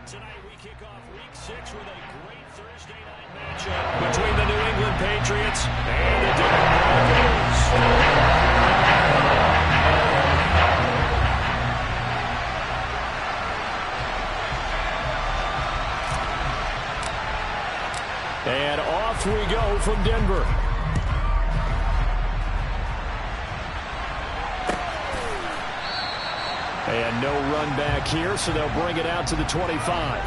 Tonight we kick off Week 6 with a great Thursday night matchup between the New England Patriots and the Denver Broncos. And off we go from Denver. And no run back here, so they'll bring it out to the 25.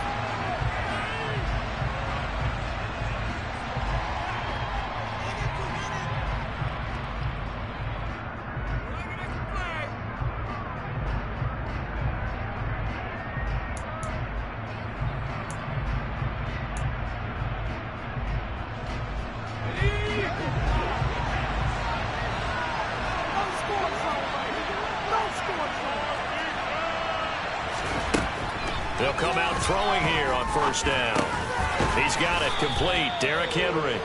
They'll come out throwing here on first down. He's got it complete. Derrick Henry.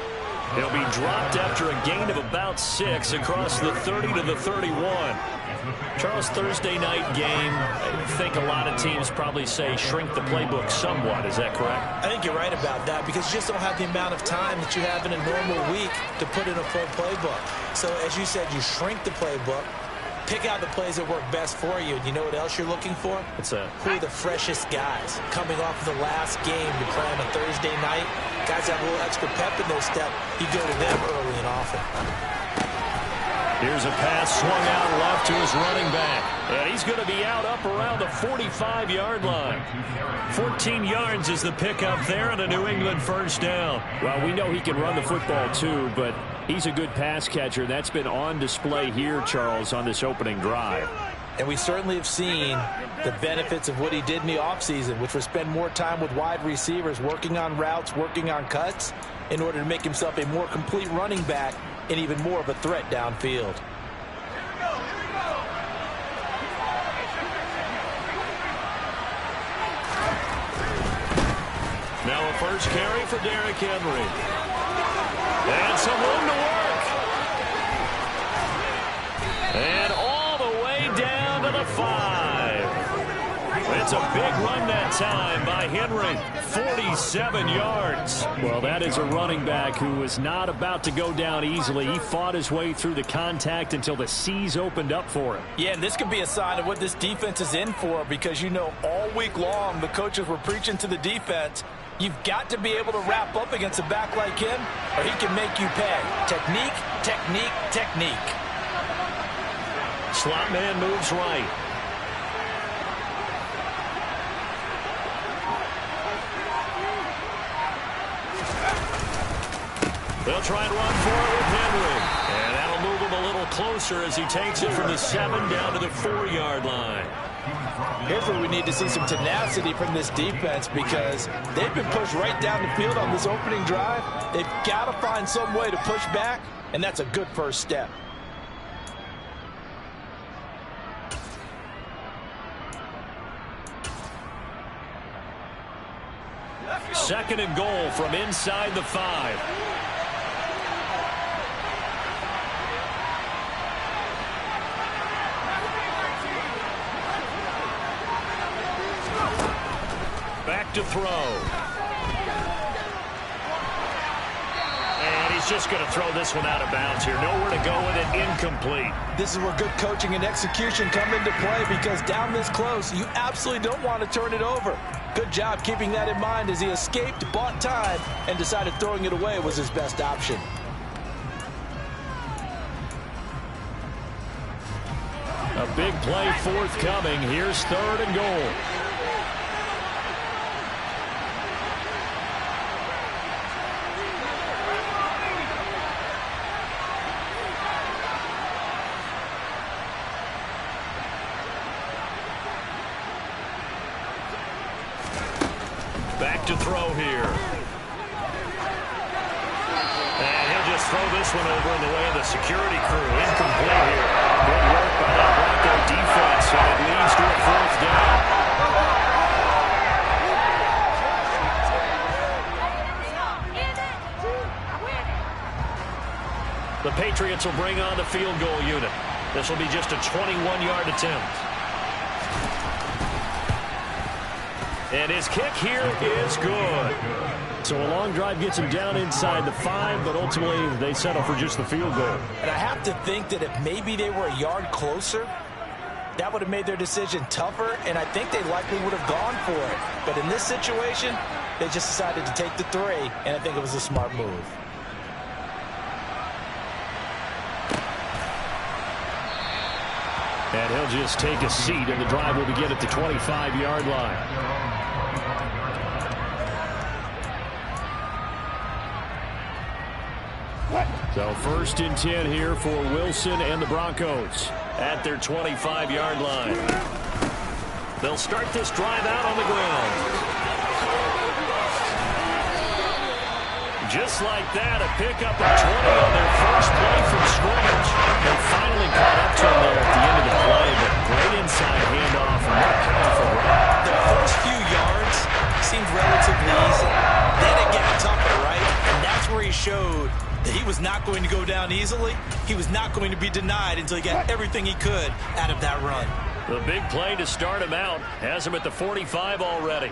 He'll be dropped after a gain of about 6 across the 30 to the 31. Charles, Thursday night game, I think a lot of teams probably say shrink the playbook somewhat. Is that correct? I think you're right about that because you just don't have the amount of time that you have in a normal week to put in a full playbook. So as you said, you shrink the playbook. Pick out the plays that work best for you. And you know what else you're looking for? Who are the freshest guys coming off of the last game to play on a Thursday night? Guys have a little extra pep in their step. You go to them early and often. Here's a pass swung out left to his running back. And he's going to be out up around the 45-yard line. 14 yards is the pickup there and a New England first down. Well, we know he can run the football too, but he's a good pass catcher. That's been on display here, Charles, on this opening drive. And we certainly have seen the benefits of what he did in the offseason, which was spend more time with wide receivers, working on routes, working on cuts, in order to make himself a more complete running back and even more of a threat downfield. Now a first carry for Derrick Henry. And some room to work. And all the way down to the 5. It's a big run that time by Henry. 47 yards. Well, that is a running back who is not about to go down easily. He fought his way through the contact until the seas opened up for him. Yeah, and this could be a sign of what this defense is in for because, you know, all week long the coaches were preaching to the defense. You've got to be able to wrap up against a back like him or he can make you pay. Technique, technique, technique. Slot man moves right. They'll try and run for it with Henry. And that'll move him a little closer as he takes it from the 7 down to the 4-yard line. Here's where we need to see some tenacity from this defense because they've been pushed right down the field on this opening drive. They've got to find some way to push back, and that's a good first step. Second and goal from inside the 5. Back to throw. And he's just going to throw this one out of bounds here. Nowhere to go with it. Incomplete. This is where good coaching and execution come into play because down this close, you absolutely don't want to turn it over. Good job keeping that in mind as he escaped, bought time, and decided throwing it away was his best option. A big play forthcoming. Here's 3rd and goal. Back to throw here. And he'll just throw this one over in the way of the security crew. Incomplete here. Good work by that Bronco defense, and it leads to a 4th down. The Patriots will bring on the field goal unit. This will be just a 21-yard attempt. And his kick here is good. So a long drive gets him down inside the 5, but ultimately they settle for just the field goal. And I have to think that if maybe they were a yard closer, that would have made their decision tougher, and I think they likely would have gone for it. But in this situation, they just decided to take the 3, and I think it was a smart move. And he'll just take a seat, and the drive will begin at the 25-yard line. So 1st and 10 here for Wilson and the Broncos at their 25-yard line. They'll start this drive out on the ground. Just like that, a pickup of 20 on their first play from scrimmage. They finally caught up to him there at the end of the play, but great inside handoff and that powerful run. The first few yards seemed relatively easy. Then it got tougher, right? And that's where he showed that he was not going to go down easily. He was not going to be denied until he got everything he could out of that run. The big play to start him out has him at the 45 already.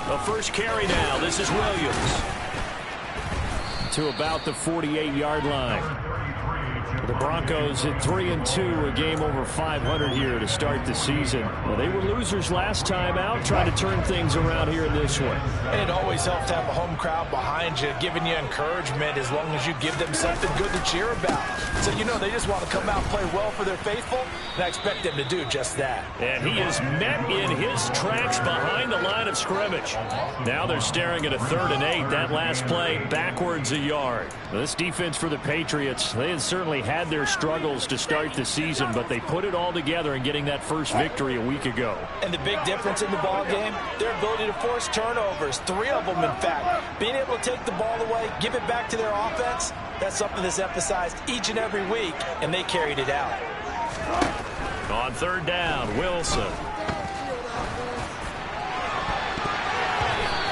The first carry now. This is Williams. To about the 48-yard line. The Broncos at 3-2, a game over 500 here to start the season. Well, they were losers last time out, trying to turn things around here in this one. And it always helps to have a home crowd behind you, giving you encouragement as long as you give them something good to cheer about. So, you know, they just want to come out and play well for their faithful, and I expect them to do just that. And he is met in his tracks behind the line of scrimmage. Now they're staring at a 3rd and 8. That last play backwards a yard. This defense for the Patriots, they had certainly had their struggles to start the season, but they put it all together in getting that first victory a week ago. And the big difference in the ball game, their ability to force turnovers, 3 of them in fact. Being able to take the ball away, give it back to their offense, that's something that's emphasized each and every week, and they carried it out. On 3rd down, Wilson.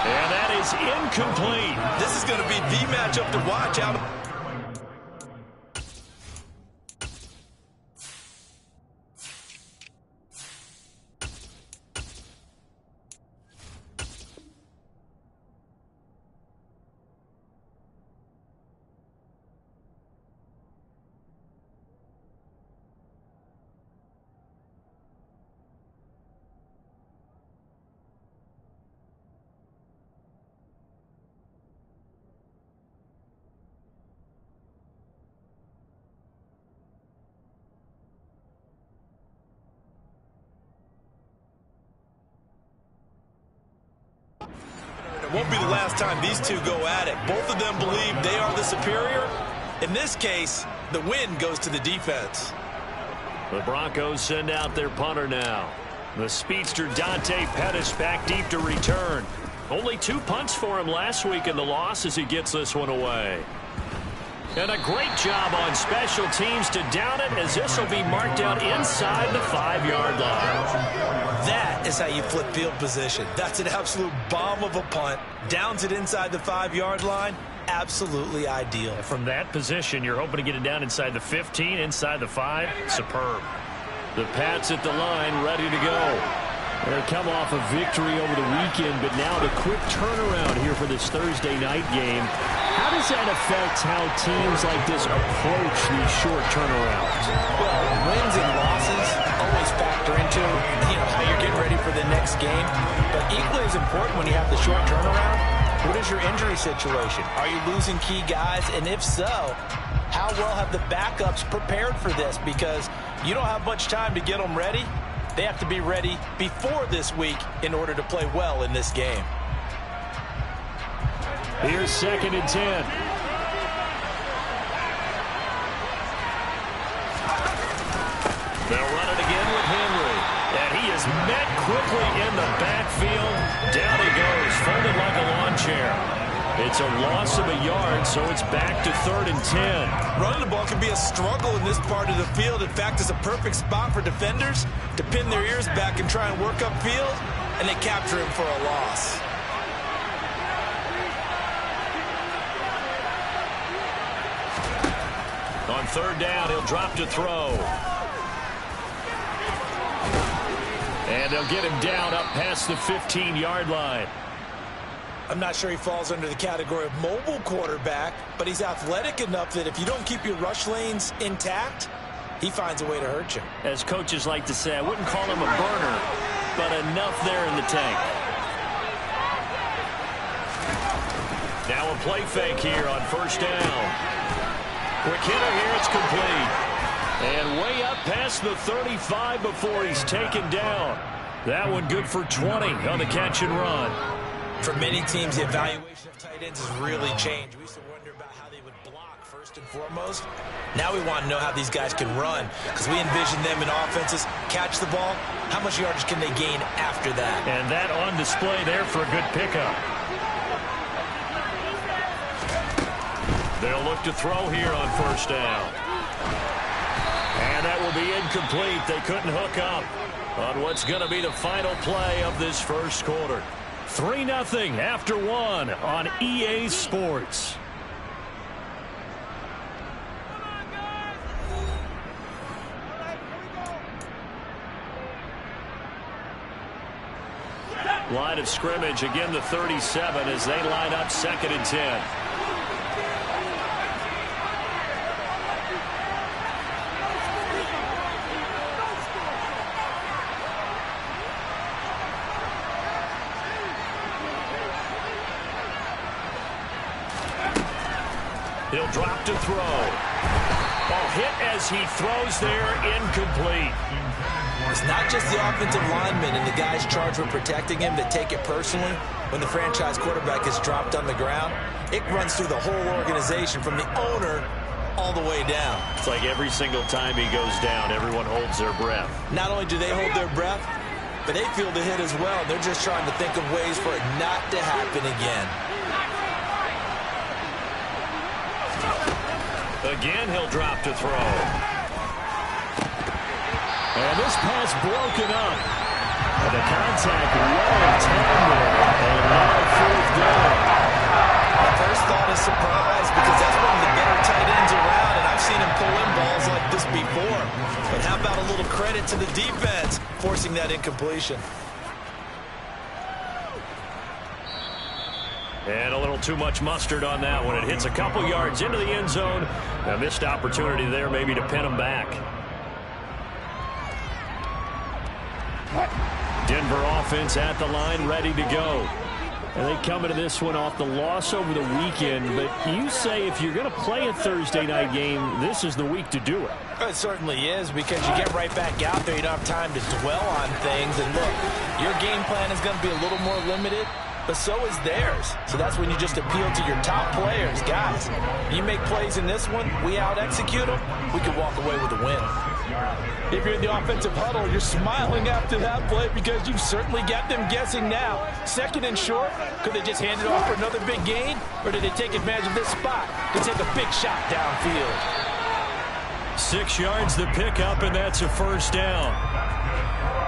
And that is incomplete. This is going to be the matchup to watch out. It won't be the last time these two go at it. Both of them believe they are the superior. In this case, the win goes to the defense. The Broncos send out their punter now. The speedster Dante Pettis back deep to return. Only 2 punts for him last week in the loss as he gets this one away. And a great job on special teams to down it, as this will be marked out inside the 5-yard line. That is how you flip field position. That's an absolute bomb of a punt. Downs it inside the 5-yard line. Absolutely ideal. From that position, you're hoping to get it down inside the 15, inside the 5. Superb. The Pats at the line, ready to go. They come off a victory over the weekend, but now the quick turnaround here for this Thursday night game. How does that affect how teams like this approach these short turnarounds? Well, wins and losses always factor into, how you're getting ready for the next game. But equally as important when you have the short turnaround, what is your injury situation? Are you losing key guys? And if so, how well have the backups prepared for this? Because you don't have much time to get them ready. They have to be ready before this week in order to play well in this game. Here's 2nd and 10. They'll run it again with Henry. And he is met quickly in the backfield. Down he goes, folded like a lawn chair. It's a loss of a yard, so it's back to 3rd and 10. Running the ball can be a struggle in this part of the field. In fact, it's a perfect spot for defenders to pin their ears back and try and work upfield, and they capture him for a loss. On 3rd down, he'll drop to throw. And they'll get him down up past the 15-yard line. I'm not sure he falls under the category of mobile quarterback, but he's athletic enough that if you don't keep your rush lanes intact, he finds a way to hurt you. As coaches like to say, I wouldn't call him a burner, but enough there in the tank. Now a play fake here on first down. Quick hitter here, it's complete. And way up past the 35 before he's taken down. That one good for 20 on the catch and run. For many teams, the evaluation of tight ends has really changed. We used to wonder about how they would block first and foremost. Now we want to know how these guys can run, because we envision them in offenses catch the ball. How much yardage can they gain after that? And that on display there for a good pickup. They'll look to throw here on first down. And that will be incomplete. They couldn't hook up on what's going to be the final play of this first quarter. 3-0 after 1 on EA Sports. Line of scrimmage, again the 37 as they line up 2nd and 10. He'll drop to throw. Ball hit as he throws there, incomplete. It's not just the offensive linemen and the guys charged with protecting him that take it personally. When the franchise quarterback is dropped on the ground, it runs through the whole organization from the owner all the way down. It's like every single time he goes down, everyone holds their breath. Not only do they hold their breath, but they feel the hit as well. They're just trying to think of ways for it not to happen again. Again, he'll drop to throw. And this pass broken up. And the contact well intended. And now 4th down. My first thought is surprise, because that's one of the better tight ends around, and I've seen him pull in balls like this before. But how about a little credit to the defense forcing that incompletion? And a little too much mustard on that one. It hits a couple yards into the end zone. A missed opportunity there maybe to pin him back. Denver offense at the line, ready to go. And they come into this one off the loss over the weekend. But you say if you're going to play a Thursday night game, this is the week to do it. It certainly is, because you get right back out there. You don't have time to dwell on things. And look, your game plan is going to be a little more limited, but so is theirs. So that's when you just appeal to your top players. Guys, you make plays in this one, we out-execute them, we can walk away with a win. If you're in the offensive huddle, you're smiling after that play because you've certainly got them guessing now. 2nd and short, could they just hand it off for another big gain? Or did they take advantage of this spot to take a big shot downfield? 6 yards the pickup, and that's a first down.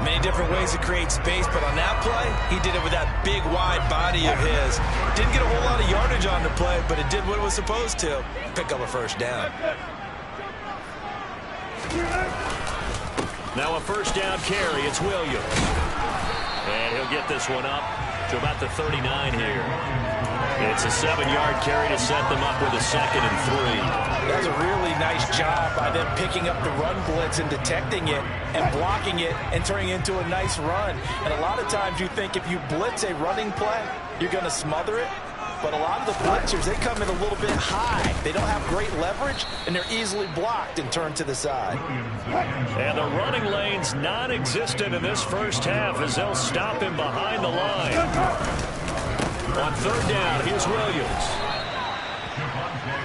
Many different ways to create space, but on that play, he did it with that big, wide body of his. Didn't get a whole lot of yardage on the play, but it did what it was supposed to. Pick up a first down. Now a first down carry. It's Williams. And he'll get this one up to about the 39 here. It's a 7-yard carry to set them up with a 2nd and 3. That's a really nice job by them picking up the run blitz and detecting it and blocking it and turning it into a nice run. And a lot of times you think if you blitz a running play, you're going to smother it. But a lot of the blitzers, they come in a little bit high. They don't have great leverage, and they're easily blocked and turned to the side. And the running lane's non-existent in this first half as they'll stop him behind the line. On 3rd down, here's Williams.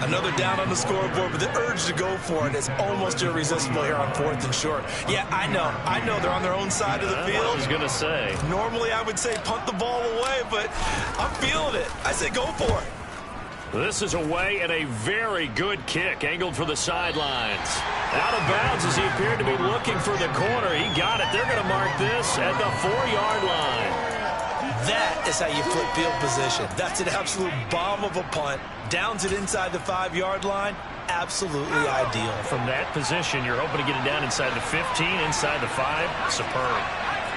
Another down on the scoreboard, but the urge to go for it is almost irresistible here on 4th and short. Yeah, I know they're on their own side of the field. I was going to say. Normally I would say punt the ball away, but I'm feeling it. I say go for it. This is away and a very good kick, angled for the sidelines. Out of bounds as he appeared to be looking for the corner. He got it. They're going to mark this at the 4-yard line. That is how you flip field position. That's an absolute bomb of a punt. Downs it inside the 5-yard line. Absolutely ideal. From that position, you're hoping to get it down inside the 15, inside the 5. Superb.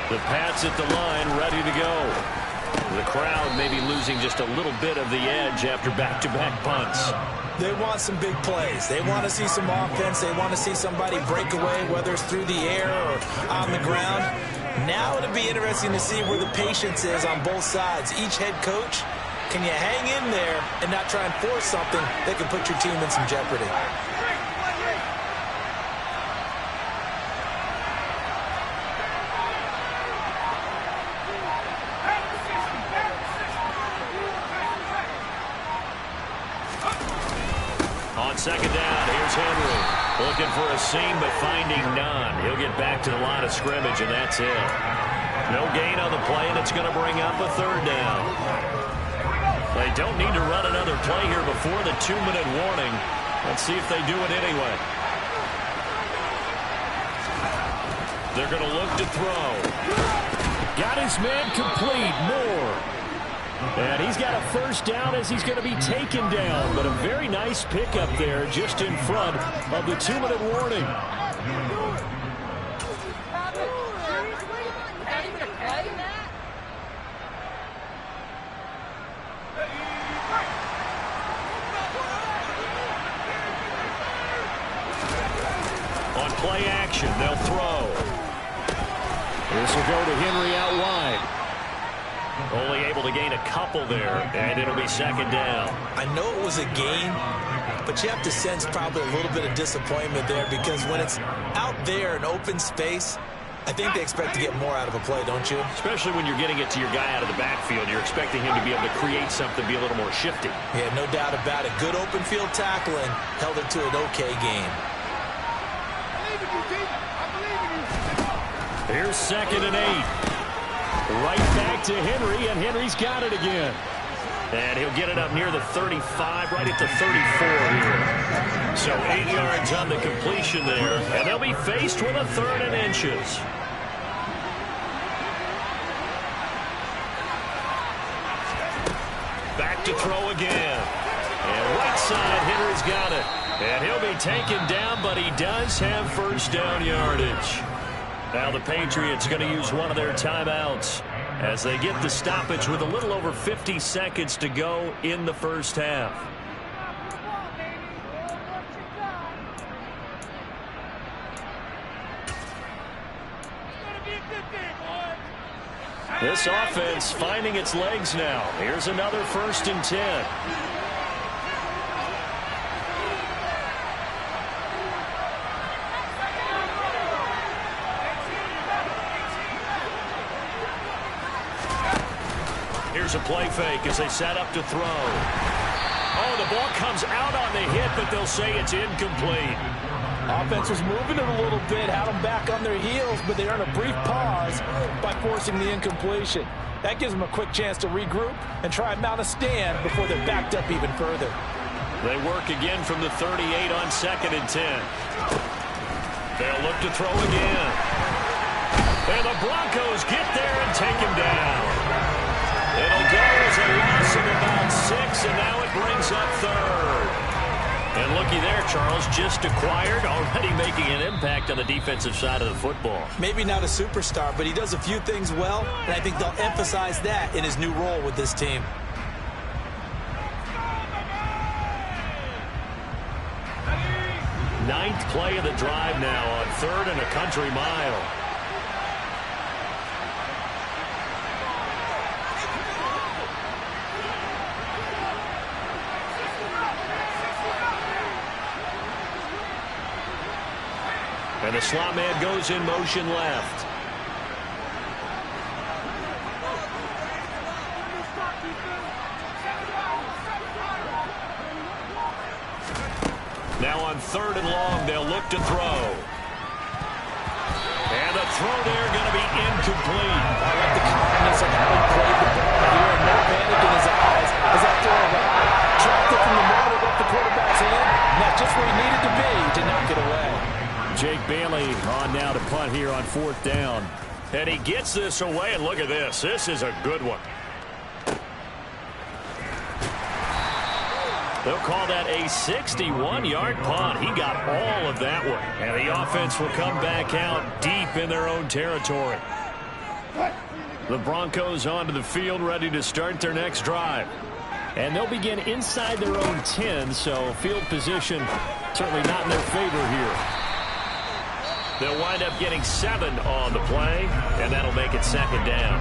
The Pats at the line, ready to go. The crowd maybe losing just a little bit of the edge after back-to-back punts. They want some big plays. They want to see some offense. They want to see somebody break away, whether it's through the air or on the ground. Now it'll be interesting to see where the patience is on both sides. Each head coach, can you hang in there and not try and force something that can put your team in some jeopardy? On second down, here's Henry. Looking for a seam, but finding none. He'll get back to the line of scrimmage, and that's it. No gain on the play, and it's going to bring up a third down. They don't need to run another play here before the 2-minute warning. Let's see if they do it anyway. They're going to look to throw. Got his man complete. Moore. And he's got a first down as he's going to be taken down. But a very nice pickup there just in front of the 2-minute warning. On play action, they'll throw. This will go to Henry out wide. Only able to gain a couple there, and it'll be second down. I know it was a gain, but you have to sense probably a little bit of disappointment there because when it's out there in open space, I think they expect to get more out of a play, don't you? Especially when you're getting it to your guy out of the backfield. You're expecting him to be able to create something, be a little more shifty. Yeah, no doubt about it. Good open field tackling held it to an okay game. Here's 2nd and 8. Right back to Henry, and Henry's got it again. And he'll get it up near the 35, right at the 34 here. So 8 yards on the completion there, and they'll be faced with a 3rd and inches. Back to throw again. And right side, Henry's got it. And he'll be taken down, but he does have first down yardage. Now the Patriots going to use one of their timeouts as they get the stoppage with a little over 50 seconds to go in the first half. This offense finding its legs now. Here's another 1st and 10. Here's a play fake as they set up to throw. Oh, the ball comes out on the hit, but they'll say it's incomplete. Offense was moving it a little bit, had them back on their heels, but they earned a brief pause by forcing the incompletion. That gives them a quick chance to regroup and try and mount a stand before they're backed up even further. They work again from the 38 on 2nd and 10. They'll look to throw again. And the Broncos get there and take him down. It'll go as a loss of about 6, and now it brings up 3rd. And looky there, Charles, just acquired, already making an impact on the defensive side of the football. Maybe not a superstar, but he does a few things well, and I think they'll emphasize that in his new role with this team. Ninth play of the drive now on 3rd and a country mile. And the slot man goes in motion left. Now on 3rd and long, they'll look to throw. And the throw there going to be incomplete. I like the calmness of how he played the ball here. No panic in his eyes as that throw arrived. Tracked it from the middle of the quarterback's hand. And that's just where he needed to be to knock it away. Jake Bailey on now to punt here on 4th down. And he gets this away, and look at this. This is a good one. They'll call that a 61-yard punt. He got all of that one. And the offense will come back out deep in their own territory. The Broncos onto the field, ready to start their next drive. And they'll begin inside their own 10, so field position certainly not in their favor here. They'll wind up getting 7 on the play, and that'll make it second down.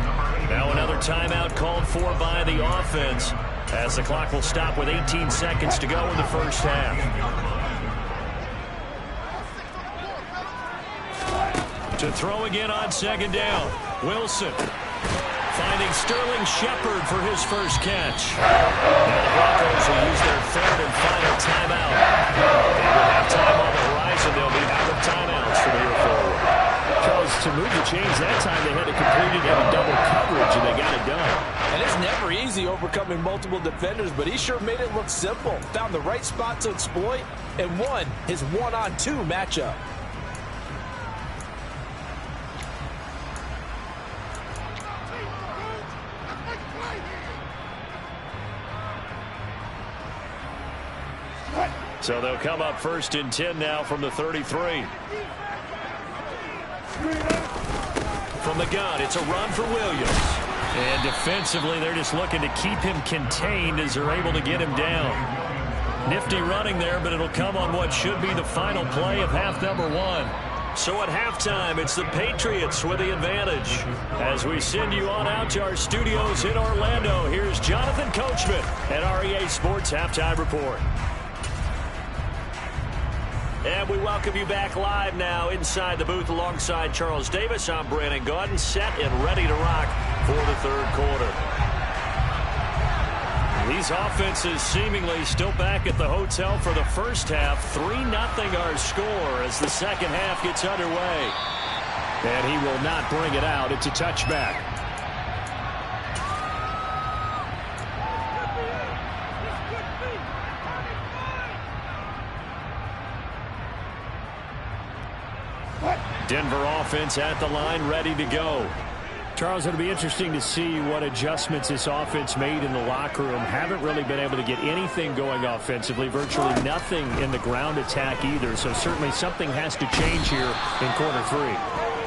Now another timeout called for by the offense, as the clock will stop with 18 seconds to go in the first half. To throw again on second down. Wilson finding Sterling Shepard for his first catch. Now the Broncos will use their third and final timeout. And with halftime on the horizon, they'll be out of timeouts from here forward. Charles, to move the chains that time, they had to complete it in double coverage, and they got it done. And it's never easy overcoming multiple defenders, but he sure made it look simple. Found the right spot to exploit and won his one-on-two matchup. So they'll come up first and 10 now from the 33. From the gun, it's a run for Williams. And defensively, they're just looking to keep him contained as they're able to get him down. Nifty running there, but it'll come on what should be the final play of half number 1. So at halftime, it's the Patriots with the advantage. As we send you on out to our studios in Orlando, here's Jonathan Coachman at REA Sports Halftime Report. And we welcome you back live now inside the booth alongside Charles Davis. I'm Brandon Gaudin, set and ready to rock for the third quarter. These offenses seemingly still back at the hotel for the first half. 3-0 our score as the second half gets underway. And he will not bring it out. It's a touchback. Denver offense at the line, ready to go. Charles, it'll be interesting to see what adjustments this offense made in the locker room. Haven't really been able to get anything going offensively, virtually nothing in the ground attack either. So certainly something has to change here in quarter 3.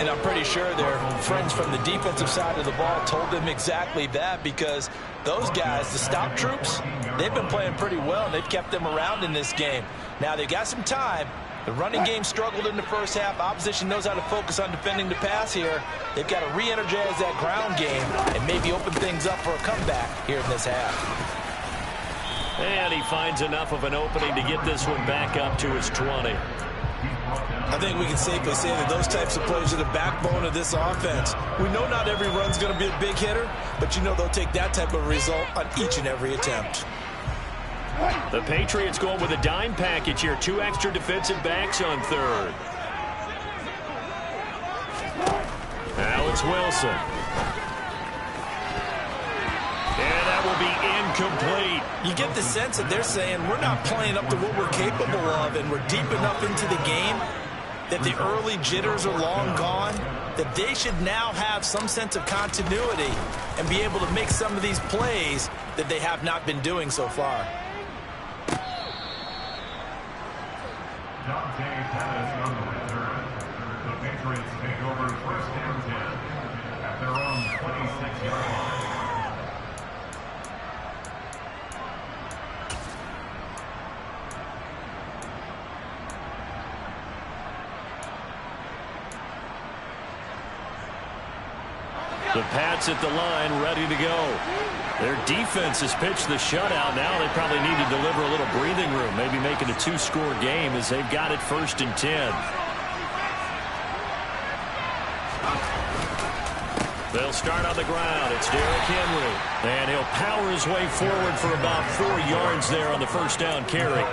And I'm pretty sure their friends from the defensive side of the ball told them exactly that, because those guys, the stop troops, they've been playing pretty well, and they've kept them around in this game. Now they've got some time. The running game struggled in the first half. Opposition knows how to focus on defending the pass here. They've got to re-energize that ground game and maybe open things up for a comeback here in this half. And he finds enough of an opening to get this one back up to his 20. I think we can safely say that those types of plays are the backbone of this offense. We know not every run's going to be a big hitter, but you know they'll take that type of result on each and every attempt. The Patriots going with a dime package here. 2 extra defensive backs on third. Now it's Wilson. And that will be incomplete. You get the sense that they're saying we're not playing up to what we're capable of, and we're deep enough into the game that the early jitters are long gone, that they should now have some sense of continuity and be able to make some of these plays that they have not been doing so far. The Patriots take over first and 10 at their own 26-yard line. The Pats at the line, ready to go. Their defense has pitched the shutout. Now they probably need to deliver a little breathing room, maybe make it a 2-score game as they've got it first and 10. They'll start on the ground. It's Derrick Henry. And he'll power his way forward for about 4 yards there on the first down carry.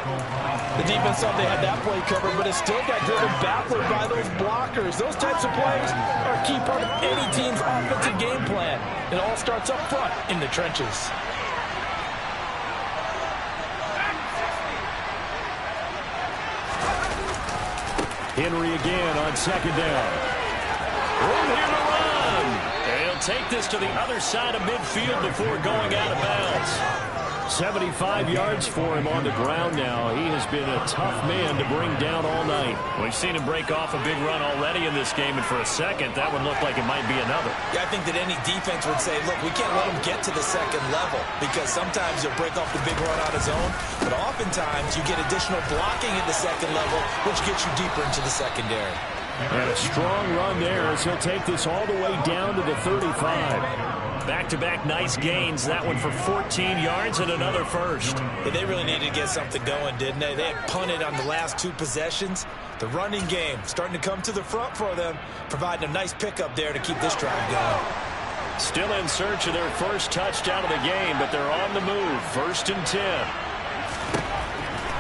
The defense thought they had that play covered, but it still got driven backward by those blockers. Those types of plays are a key part of any team's offensive game plan. It all starts up front in the trenches. Henry again on second down. Room here to run. And he'll take this to the other side of midfield before going out of bounds. 75 yards for him on the ground now. He has been a tough man to bring down all night. We've seen him break off a big run already in this game, and for a second, that one looked like it might be another. Yeah, I think that any defense would say, look, we can't let him get to the second level because sometimes he'll break off the big run on his own, but oftentimes you get additional blocking at the second level, which gets you deeper into the secondary. And a strong run there as he'll take this all the way down to the 35. Back-to-back nice gains. That one for 14 yards and another first. Yeah, they really needed to get something going, didn't they? They had punted on the last 2 possessions. The running game starting to come to the front for them, providing a nice pickup there to keep this drive going. Still in search of their first touchdown of the game, but they're on the move. 1st and 10.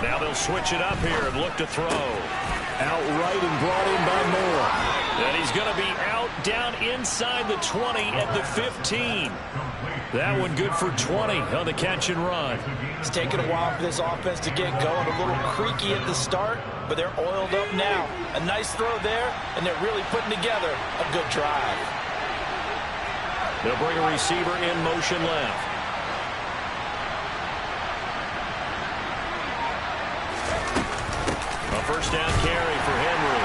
Now they'll switch it up here and look to throw. Outright and brought in by Moore. And he's going to be out down inside the 20 at the 15. That one good for 20 on the catch and run. It's taken a while for this offense to get going. A little creaky at the start, but they're oiled up now. A nice throw there, and they're really putting together a good drive. They'll bring a receiver in motion left. A first down carry for Henry.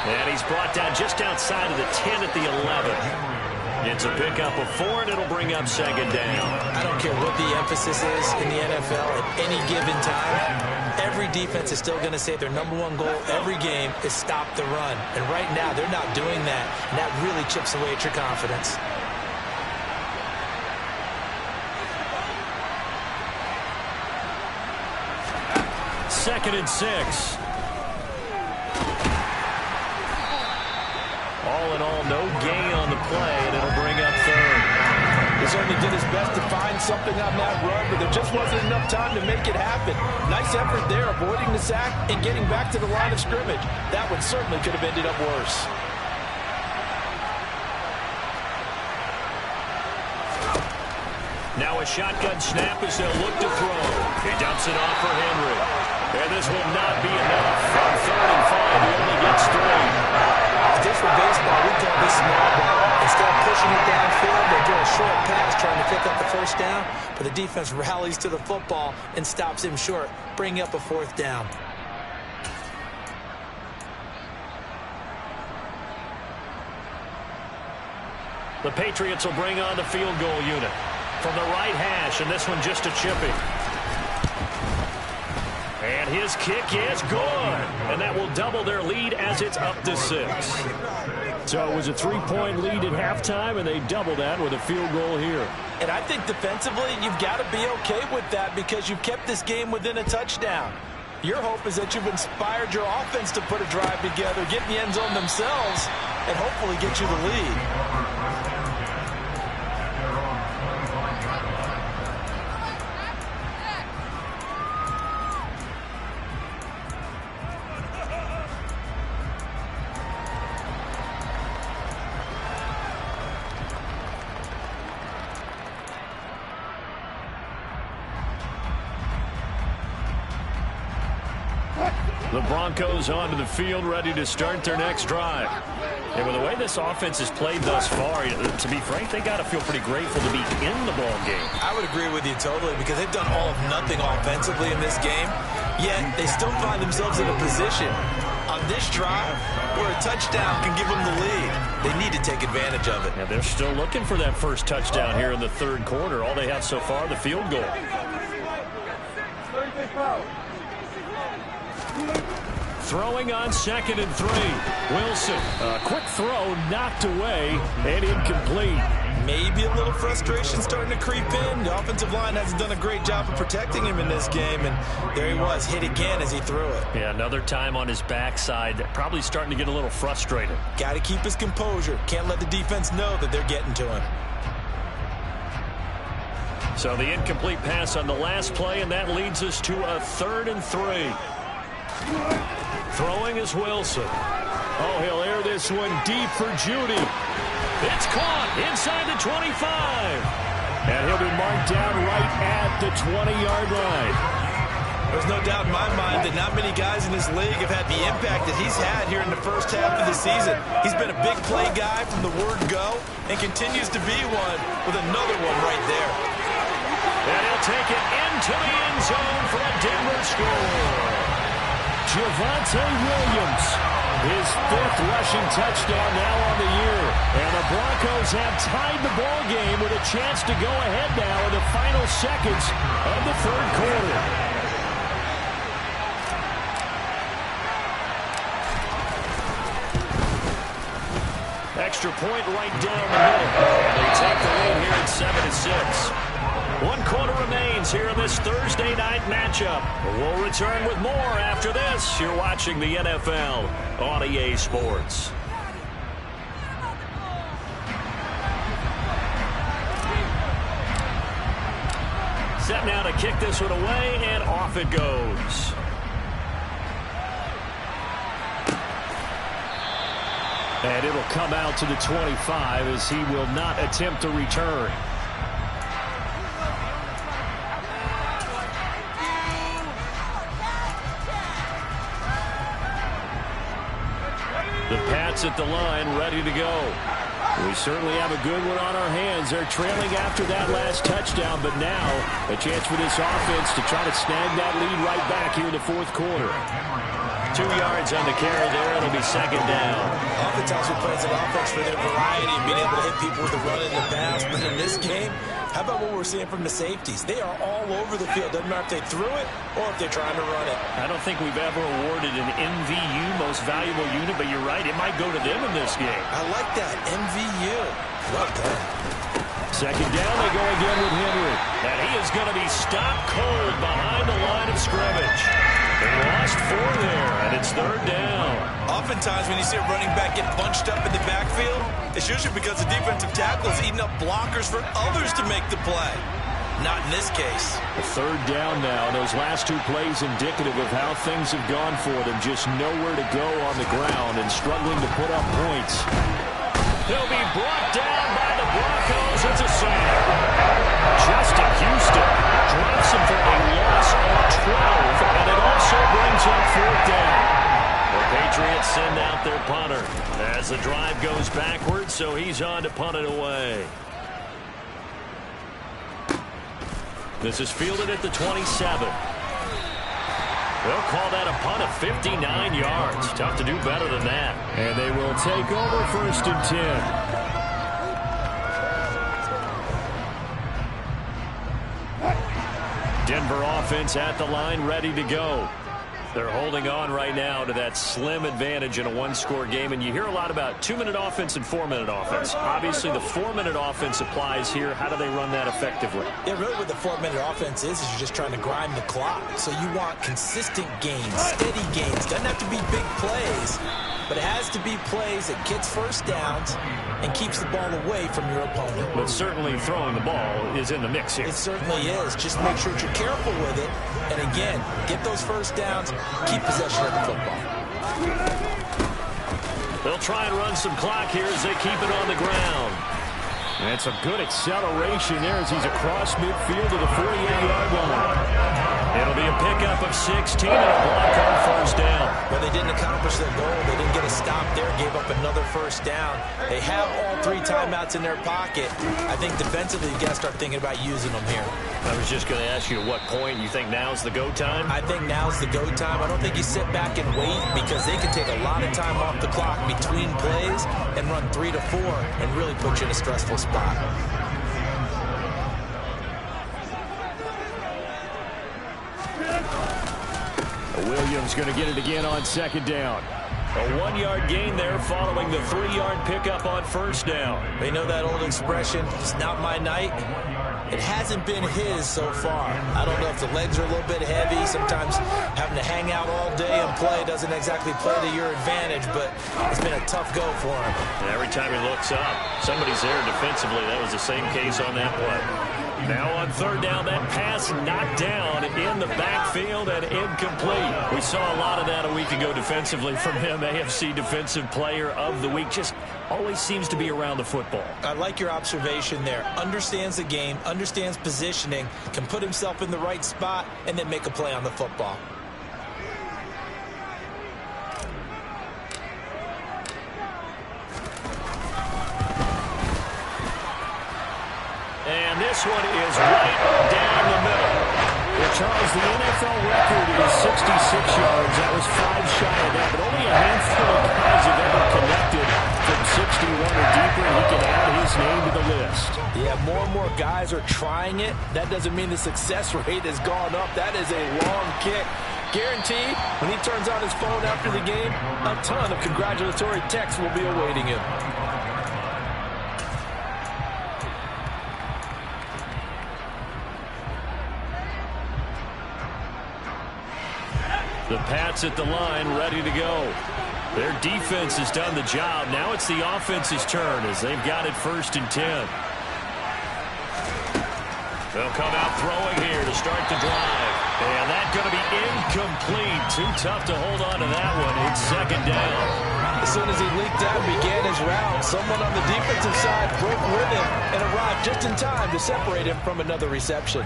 And he's brought down just outside of the 10 at the 11. It's a pickup of 4, and it'll bring up 2nd down. I don't care what the emphasis is in the NFL at any given time. Every defense is still going to say their #1 goal every game is stop the run. And right now, they're not doing that, and that really chips away at your confidence. Second and 6. All in all, no gain on the play, and it'll bring up 3rd. He certainly did his best to find something on that run, but there just wasn't enough time to make it happen. Nice effort there, avoiding the sack and getting back to the line of scrimmage. That one certainly could have ended up worse. Now a shotgun snap as they'll look to throw. He dumps it off for Henry. And this will not be enough. On 3rd and 5, he only gets 3. If this were baseball, we'd call this small ball. Instead of pushing it downfield, they throw a short pass trying to pick up the 1st down, but the defense rallies to the football and stops him short, bringing up a 4th down. The Patriots will bring on the field goal unit from the right hash, and this one just a chipping. And his kick is good. And that will double their lead as it's up to 6. So it was a 3-point lead at halftime, and they double that with a field goal here. And I think defensively, you've got to be okay with that because you've kept this game within a touchdown. Your hope is that you've inspired your offense to put a drive together, get in the end zone themselves, and hopefully get you the lead. The Broncos onto the field, ready to start their next drive. And with the way this offense has played thus far, to be frank, they got to feel pretty grateful to be in the ball game. I would agree with you totally because they've done all of nothing offensively in this game, yet they still find themselves in a position on this drive where a touchdown can give them the lead. They need to take advantage of it. And they're still looking for that first touchdown here in the 3rd quarter. All they have so far, the field goal. Throwing on 2nd and 3. Wilson, a quick throw, knocked away, and incomplete. Maybe a little frustration starting to creep in. The offensive line hasn't done a great job of protecting him in this game, and there he was, hit again as he threw it. Yeah, another time on his backside, probably starting to get a little frustrated. Got to keep his composure. Can't let the defense know that they're getting to him. So the incomplete pass on the last play, and that leads us to a 3rd and 3. Throwing is Wilson. Oh, he'll air this one deep for Judy. It's caught inside the 25. And he'll be marked down right at the 20-yard line. There's no doubt in my mind that not many guys in this league have had the impact that he's had here in the first half of the season. He's been a big play guy from the word go and continues to be one with another one right there. And he'll take it into the end zone for a Denver score. Javonte Williams, his 5th rushing touchdown now on the year. And the Broncos have tied the ball game with a chance to go ahead now in the final seconds of the 3rd quarter. Extra point right down the middle. They take the lead here at 7-6. 1 quarter remains here in this Thursday night matchup. We'll return with more after this. You're watching the NFL on EA Sports. Set now to kick this one away, and off it goes. And it'll come out to the 25 as he will not attempt to return. The Pats at the line, ready to go. We certainly have a good one on our hands. They're trailing after that last touchdown, but now a chance for this offense to try to snag that lead right back here in the 4th quarter. 2 yards on the carry there. It'll be 2nd down. Oftentimes we play as an offense for their variety and being able to hit people with the run and the pass. But in this game, how about what we're seeing from the safeties? They are all over the field. Doesn't matter if they threw it or if they're trying to run it. I don't think we've ever awarded an MVU, most valuable unit, but you're right. It might go to them in this game. I like that. MVU. Well done. 2nd down, they go again with Henry. And he is going to be stopped cold behind the line of scrimmage. They lost 4 there, and it's 3rd down. Oftentimes when you see a running back get bunched up in the backfield, it's usually because the defensive tackle is eating up blockers for others to make the play. Not in this case. A 3rd down now. Those last 2 plays indicative of how things have gone for them. Just nowhere to go on the ground and struggling to put up points. He'll be brought down by the Broncos. It's a sack. Justin Houston drops him for a loss of 12, and it also brings up 4th down. The Patriots send out their punter as the drive goes backwards, so he's on to punt it away. This is fielded at the 27. They'll call that a punt of 59 yards. Tough to do better than that. And they will take over 1st and 10. Denver offense at the line, ready to go. They're holding on right now to that slim advantage in a 1-score game. And you hear a lot about 2-minute offense and 4-minute offense. Obviously, the 4-minute offense applies here. How do they run that effectively? Yeah, really what the 4-minute offense is you're just trying to grind the clock. So you want consistent gains, steady gains. Doesn't have to be big plays, but it has to be plays that gets 1st downs and keeps the ball away from your opponent. But certainly throwing the ball is in the mix here. It certainly is. Just make sure that you're careful with it. And again, get those 1st downs, keep possession of the football. They'll try and run some clock here as they keep it on the ground. And some good acceleration there as he's across midfield to the 48-yard line. It'll be a pickup of 16 and a block on 1st down. Well, they didn't accomplish their goal. They didn't get a stop there, gave up another 1st down. They have all 3 timeouts in their pocket. I think defensively, you got to start thinking about using them here. I was just going to ask you at what point you think now's the go time? I think now's the go time. I don't think you sit back and wait because they can take a lot of time off the clock between plays and run 3 to 4 and really put you in a stressful spot. Williams going to get it again on 2nd down. A 1-yard gain there following the 3-yard pickup on 1st down. They know that old expression, it's not my night. It hasn't been his so far. I don't know if the legs are a little bit heavy. Sometimes having to hang out all day and play doesn't exactly play to your advantage, but it's been a tough go for him. And every time he looks up, somebody's there defensively. That was the same case on that play. Now on 3rd down, that pass knocked down in the backfield and incomplete. We saw a lot of that a week ago defensively from him. AFC Defensive Player of the Week. Just always seems to be around the football. I like your observation there. Understands the game, understands positioning, can put himself in the right spot, and then make a play on the football. And this this one is right down the middle. Well, Charles, the NFL record is 66 yards. That was 5 shy of that, but only a handful of guys have ever connected from 61 or deeper, and he can add his name to the list. Yeah, more and more guys are trying it. That doesn't mean the success rate has gone up. That is a long kick. Guaranteed, when he turns on his phone after the game, a ton of congratulatory texts will be awaiting him. The Pats at the line, ready to go. Their defense has done the job. Now it's the offense's turn as they've got it 1st and 10. They'll come out throwing here to start the drive. And that's going to be incomplete. Too tough to hold on to that one. It's 2nd down. As soon as he leaked out and began his round, someone on the defensive side broke with him and arrived just in time to separate him from another reception.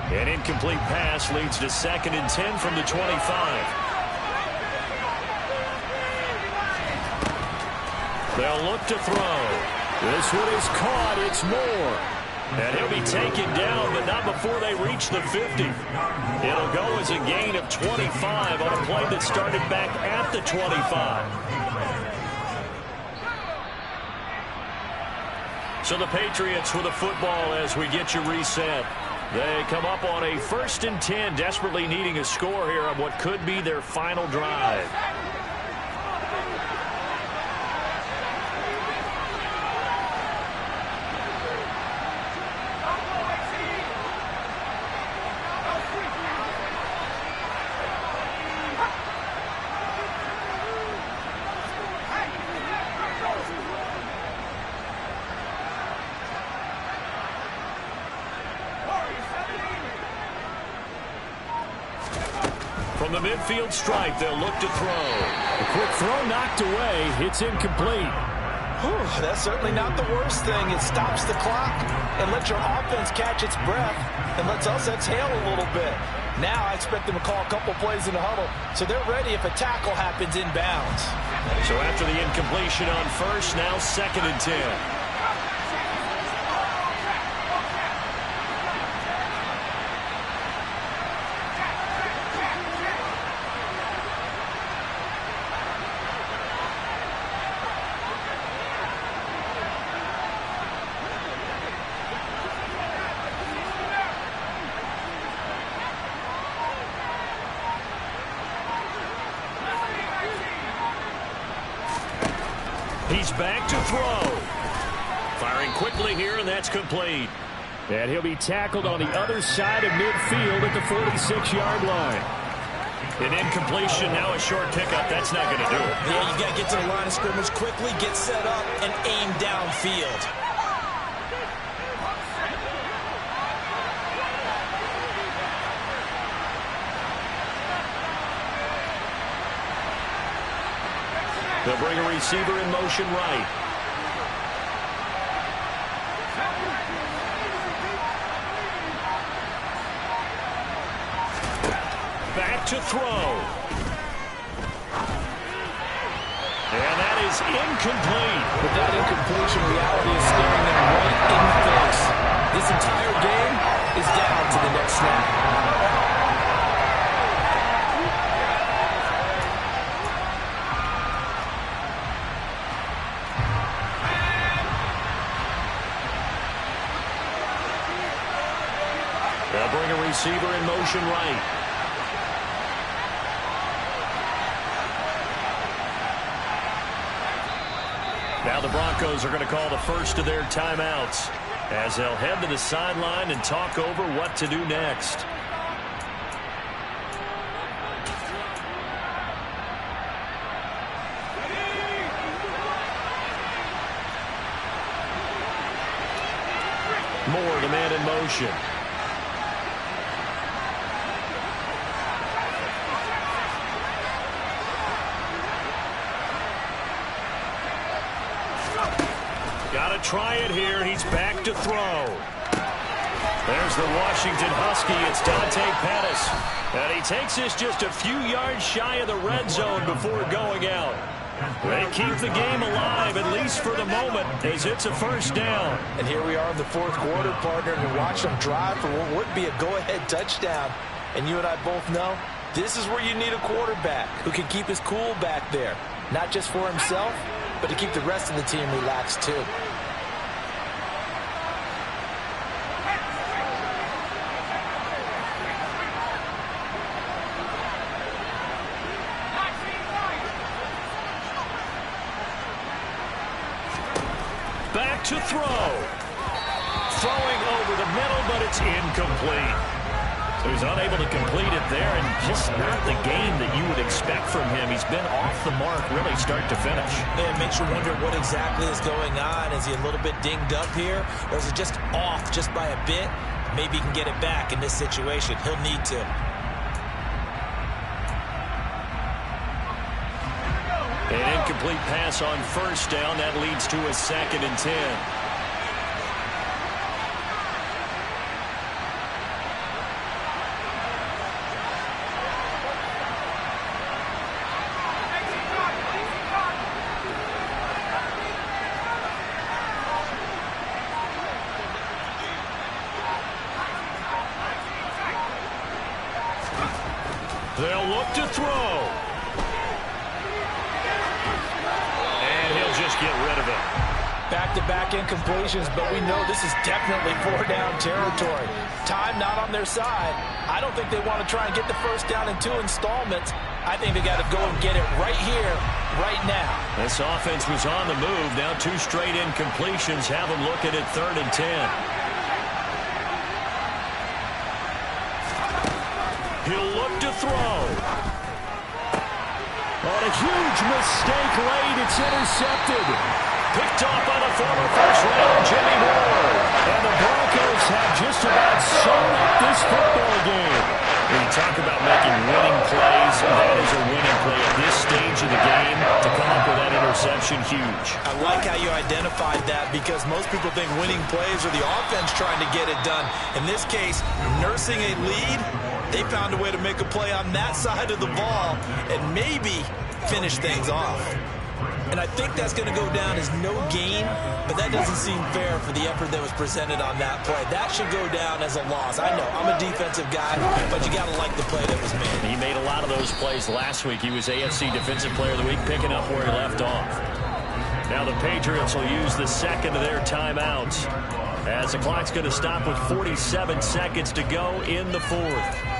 An incomplete pass leads to 2nd and 10 from the 25. They'll look to throw. This one is caught. It's Moore. And he'll be taken down, but not before they reach the 50. It'll go as a gain of 25 on a play that started back at the 25. So the Patriots with a football as we get you reset. They come up on a 1st and 10, desperately needing a score here on what could be their final drive. From the midfield stripe, they'll look to throw. A quick throw knocked away. It's incomplete. Whew, that's certainly not the worst thing. It stops the clock and lets your offense catch its breath and lets us exhale a little bit. Now I expect them to call a couple plays in the huddle so they're ready if a tackle happens inbounds. So after the incompletion on 1st, now 2nd and 10. He's back to throw. Firing quickly here, and that's complete. And he'll be tackled on the other side of midfield at the 46-yard line. An incompletion, now a short pickup. That's not going to do it. Yeah, you got to get to the line of scrimmage quickly, get set up, and aim downfield. They'll bring a receiver in motion right. Back to throw. And that is incomplete. But that incompletion reality is staring them right in the face. This entire game is down to the next snap. They'll bring a receiver in motion right. Now the Broncos are going to call the first of their timeouts as they'll head to the sideline and talk over what to do next. Moore, the man in motion. Got to try it here. He's back to throw. There's the Washington Husky. It's Dante Pettis. And he takes this just a few yards shy of the red zone before going out. They keep the game alive, at least for the moment, as it's a first down. And here we are in the fourth quarter, partner, and we watch them drive for what would be a go-ahead touchdown. And you and I both know this is where you need a quarterback who can keep his cool back there, not just for himself, but to keep the rest of the team relaxed too. Back to throw. Throwing over the middle, but it's incomplete. So he's unable to complete it there, and just not the game that you would expect from him. He's been off the mark really start to finish. Yeah, it makes you wonder what exactly is going on. Is he a little bit dinged up here, or is it just off just by a bit? Maybe he can get it back in this situation. He'll need to. An incomplete pass on first down. That leads to a 2nd and 10. They'll look to throw. Get rid of it. Back-to-back incompletions, but we know this is definitely 4-down territory. Time not on their side. I don't think they want to try and get the first down in 2 installments. I think they got to go and get it right here, right now. This offense was on the move. Now 2 straight incompletions have them looking at 3rd and 10. He'll look to throw. On a huge mistake late, it's intercepted. Picked off by the former first-rounder Jimmy Moore. And the Broncos have just about sewn up this football game. When you talk about making winning plays, that is a winning play at this stage of the game. To come up with that interception, huge. I like how you identified that, because most people think winning plays are the offense trying to get it done. In this case, nursing a lead, they found a way to make a play on that side of the ball and maybe finish things off. And I think that's going to go down as no gain, but that doesn't seem fair for the effort that was presented on that play. That should go down as a loss. I know, I'm a defensive guy, but you got to like the play that was made. He made a lot of those plays last week. He was AFC Defensive Player of the Week, picking up where he left off. Now the Patriots will use the second of their timeouts, as the clock's going to stop with 47 seconds to go in the 4th.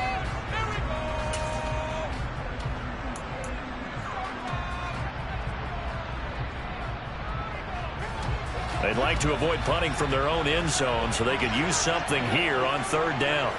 They'd like to avoid punting from their own end zone so they could use something here on 3rd down.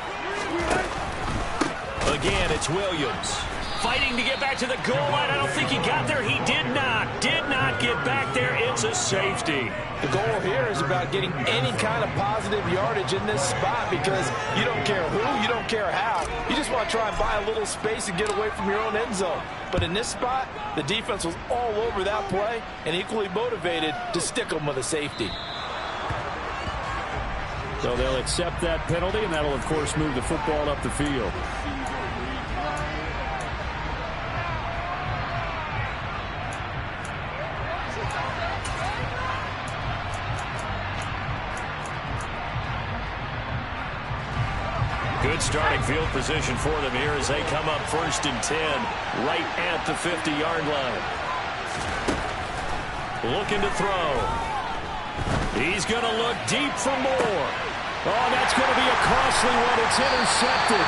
Again, it's Williams. Fighting to get back to the goal line. I don't think he got there. He did not. Did not get back there. It's a safety. The goal here is about getting any kind of positive yardage in this spot, because you don't care who, you don't care how. You just want to try and buy a little space and get away from your own end zone. But in this spot, the defense was all over that play and equally motivated to stick them with a safety. So they'll accept that penalty, and that'll, of course, move the football up the field. Good starting field position for them here as they come up 1st and 10, right at the 50-yard line. Looking to throw. He's going to look deep for more. Oh, that's going to be a costly one. It's intercepted.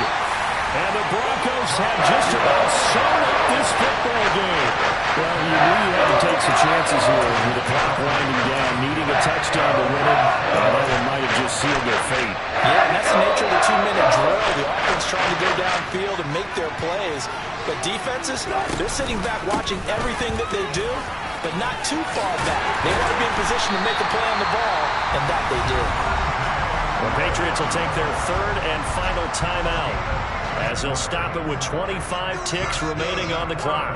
And the Broncos have just about sewn up this football game. Well, you knew you had to take some chances here with the clock winding down, needing a touchdown to win it. And that one might have just sealed their fate. Yeah, and that's the nature of the 2-minute drill. The offense trying to go downfield and make their plays. But defenses, they're sitting back watching everything that they do, but not too far back. They want to be in position to make a play on the ball, and that they did. The Patriots will take their 3rd and final timeout, as they'll stop it with 25 ticks remaining on the clock.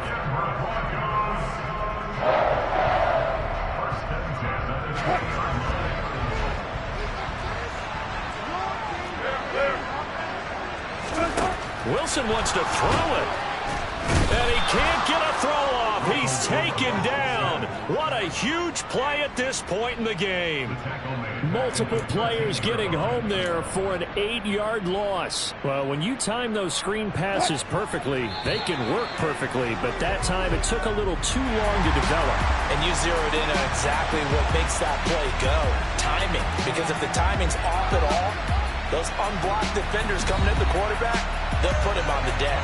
Wilson wants to throw it, and he can't get a throw off. He's taken down. What a huge play at this point in the game. Multiple players getting home there for an 8-yard loss. Well, when you time those screen passes perfectly, they can work perfectly, but that time it took a little too long to develop. And you zeroed in on exactly what makes that play go. Timing. Because if the timing's off at all, those unblocked defenders coming at the quarterback, they'll put him on the deck.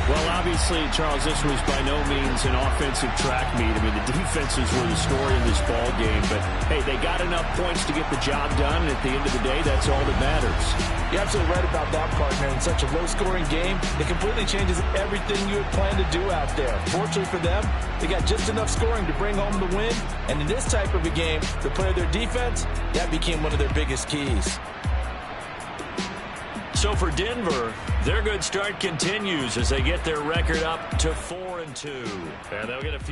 Well, obviously, Charles, this was by no means an offensive track meet. I mean, the defenses were the story in this ball game. But, hey, they got enough points to get the job done. And at the end of the day, that's all that matters. You're absolutely right about that, partner. In such a low-scoring game, it completely changes everything you had planned to do out there. Fortunately for them, they got just enough scoring to bring home the win. And in this type of a game, to play their defense, that became one of their biggest keys. So for Denver, their good start continues as they get their record up to 4-2. And they'll get a few